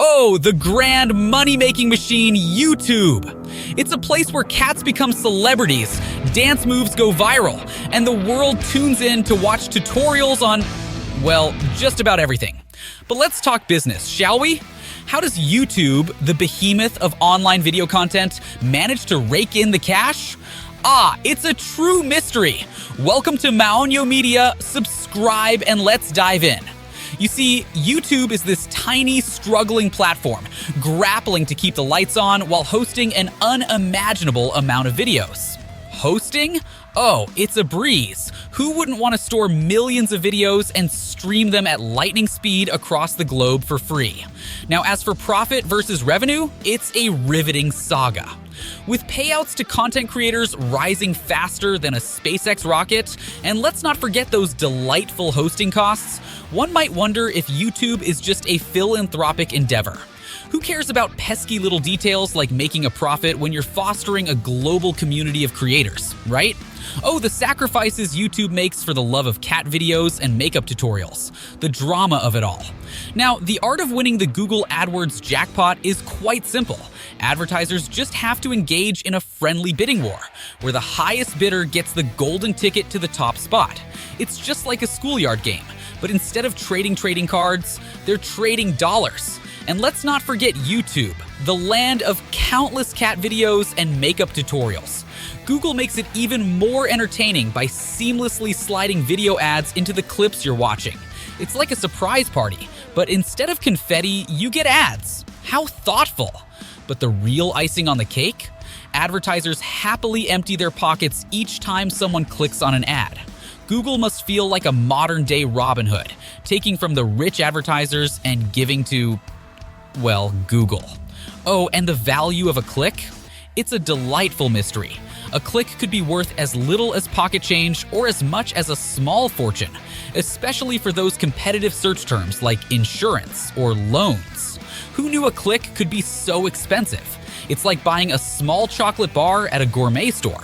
Oh, the grand money-making machine, YouTube. It's a place where cats become celebrities, dance moves go viral, and the world tunes in to watch tutorials on, well, just about everything. But let's talk business, shall we? How does YouTube, the behemoth of online video content, manage to rake in the cash? It's a true mystery. Welcome to Maonyo Media, subscribe and let's dive in. You see, YouTube is this tiny, struggling platform, grappling to keep the lights on while hosting an unimaginable amount of videos. Hosting? Oh, it's a breeze. Who wouldn't want to store millions of videos and stream them at lightning speed across the globe for free? Now, as for profit versus revenue, it's a riveting saga. With payouts to content creators rising faster than a SpaceX rocket, and let's not forget those delightful hosting costs, one might wonder if YouTube is just a philanthropic endeavor. Who cares about pesky little details like making a profit when you're fostering a global community of creators, right? Oh, the sacrifices YouTube makes for the love of cat videos and makeup tutorials. The drama of it all. Now, the art of winning the Google AdWords jackpot is quite simple. Advertisers just have to engage in a friendly bidding war, where the highest bidder gets the golden ticket to the top spot. It's just like a schoolyard game, but instead of trading cards, they're trading dollars. And let's not forget YouTube, the land of countless cat videos and makeup tutorials. Google makes it even more entertaining by seamlessly sliding video ads into the clips you're watching. It's like a surprise party, but instead of confetti, you get ads. How thoughtful! But the real icing on the cake? Advertisers happily empty their pockets each time someone clicks on an ad. Google must feel like a modern-day Robin Hood, taking from the rich advertisers and giving to, well, Google. Oh, and the value of a click? It's a delightful mystery. A click could be worth as little as pocket change or as much as a small fortune, especially for those competitive search terms like insurance or loans. Who knew a click could be so expensive? It's like buying a small chocolate bar at a gourmet store.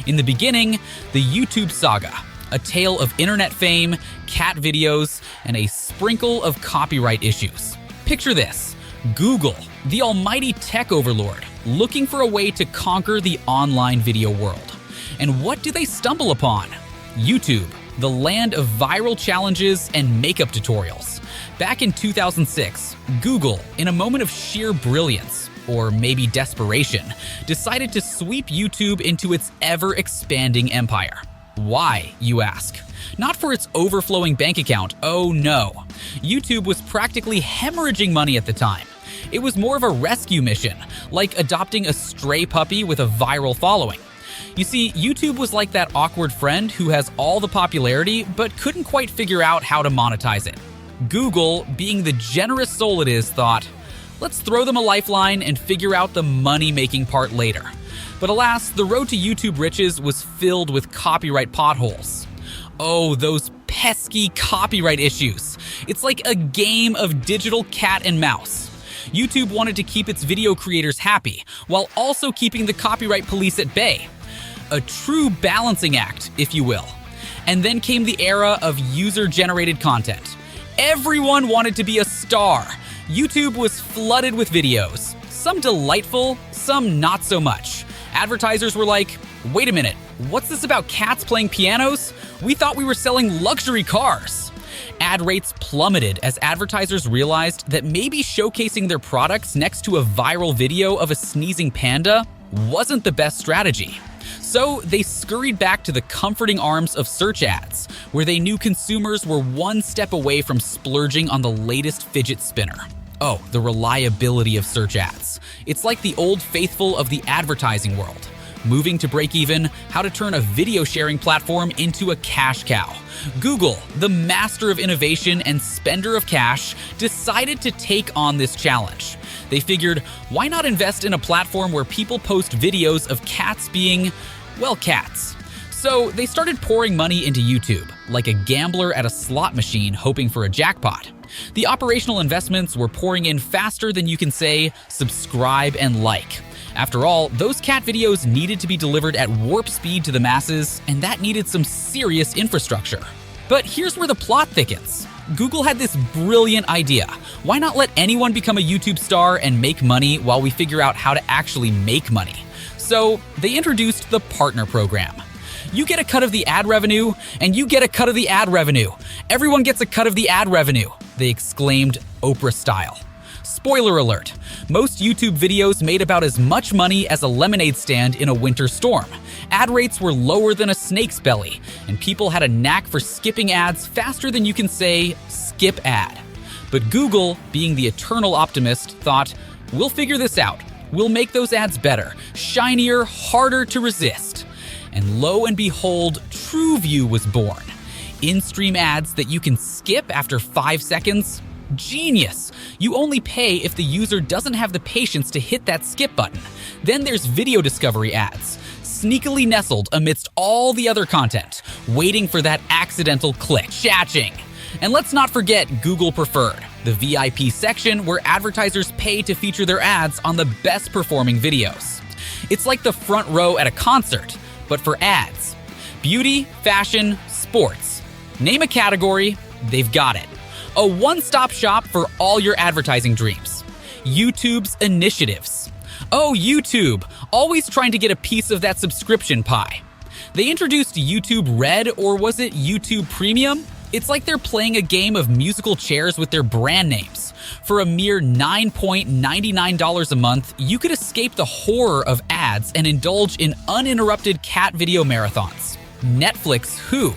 In the beginning, the YouTube saga, a tale of internet fame, cat videos, and a sprinkle of copyright issues. Picture this: Google, the almighty tech overlord, looking for a way to conquer the online video world. And what do they stumble upon? YouTube, the land of viral challenges and makeup tutorials. Back in 2006, Google, in a moment of sheer brilliance, or maybe desperation, decided to sweep YouTube into its ever-expanding empire. Why, you ask? Not for its overflowing bank account, oh no. YouTube was practically hemorrhaging money at the time. It was more of a rescue mission, like adopting a stray puppy with a viral following. You see, YouTube was like that awkward friend who has all the popularity but couldn't quite figure out how to monetize it. Google, being the generous soul it is, thought, let's throw them a lifeline and figure out the money-making part later. But alas, the road to YouTube riches was filled with copyright potholes. Oh, those pesky copyright issues. It's like a game of digital cat and mouse. YouTube wanted to keep its video creators happy, while also keeping the copyright police at bay. A true balancing act, if you will. And then came the era of user-generated content. Everyone wanted to be a star. YouTube was flooded with videos. Some delightful, some not so much. Advertisers were like, wait a minute, what's this about cats playing pianos? We thought we were selling luxury cars. Ad rates plummeted as advertisers realized that maybe showcasing their products next to a viral video of a sneezing panda wasn't the best strategy. So they scurried back to the comforting arms of search ads, where they knew consumers were one step away from splurging on the latest fidget spinner. Oh, the reliability of search ads. It's like the old faithful of the advertising world. Moving to break even, how to turn a video sharing platform into a cash cow. Google, the master of innovation and spender of cash, decided to take on this challenge. They figured, why not invest in a platform where people post videos of cats being, well, cats. So they started pouring money into YouTube, like a gambler at a slot machine hoping for a jackpot. The operational investments were pouring in faster than you can say, subscribe and like. After all, those cat videos needed to be delivered at warp speed to the masses, and that needed some serious infrastructure. But here's where the plot thickens. Google had this brilliant idea. Why not let anyone become a YouTube star and make money while we figure out how to actually make money? So they introduced the partner program. You get a cut of the ad revenue, and you get a cut of the ad revenue. Everyone gets a cut of the ad revenue, they exclaimed, Oprah style. Spoiler alert, most YouTube videos made about as much money as a lemonade stand in a winter storm. Ad rates were lower than a snake's belly, and people had a knack for skipping ads faster than you can say, skip ad. But Google, being the eternal optimist, thought, we'll figure this out. We'll make those ads better, shinier, harder to resist. And lo and behold, TrueView was born. In-stream ads that you can skip after 5 seconds? Genius! You only pay if the user doesn't have the patience to hit that skip button. Then there's video discovery ads, sneakily nestled amidst all the other content, waiting for that accidental click. Cha-ching! And let's not forget Google Preferred, the VIP section where advertisers pay to feature their ads on the best performing videos. It's like the front row at a concert, but for ads. Beauty, fashion, sports. Name a category, they've got it. A one-stop shop for all your advertising dreams. YouTube's initiatives. Oh, YouTube, always trying to get a piece of that subscription pie. They introduced YouTube Red, or was it YouTube Premium? It's like they're playing a game of musical chairs with their brand names. For a mere $9.99 a month, you could escape the horror of ads and indulge in uninterrupted cat video marathons. Netflix who?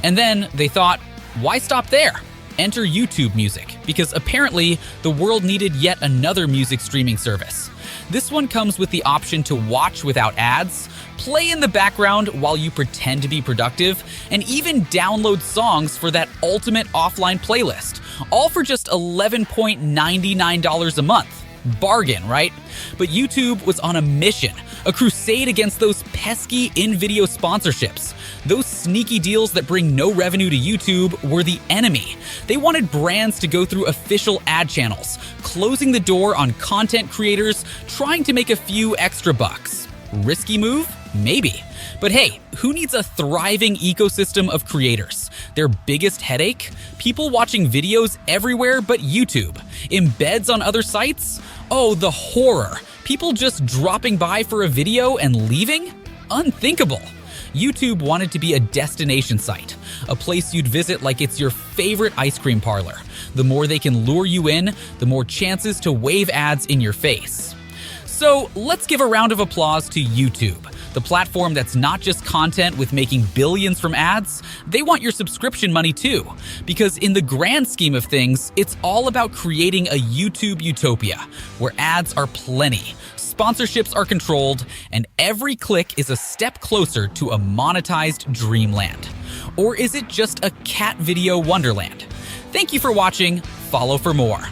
And then they thought, why stop there? Enter YouTube Music, because apparently the world needed yet another music streaming service. This one comes with the option to watch without ads, play in the background while you pretend to be productive, and even download songs for that ultimate offline playlist, all for just $11.99 a month. Bargain, right? But YouTube was on a mission, a crusade against those pesky in-video sponsorships. Those sneaky deals that bring no revenue to YouTube were the enemy. They wanted brands to go through official ad channels, closing the door on content creators trying to make a few extra bucks. Risky move? Maybe. But hey, who needs a thriving ecosystem of creators? Their biggest headache? People watching videos everywhere but YouTube. Embeds on other sites? Oh, the horror. People just dropping by for a video and leaving? Unthinkable. YouTube wanted to be a destination site, a place you'd visit like it's your favorite ice cream parlor. The more they can lure you in, the more chances to wave ads in your face. So let's give a round of applause to YouTube, the platform that's not just content with making billions from ads. They want your subscription money too, because in the grand scheme of things, it's all about creating a YouTube utopia where ads are plenty, sponsorships are controlled, and every click is a step closer to a monetized dreamland. Or is it just a cat video wonderland? Thank you for watching. Follow for more.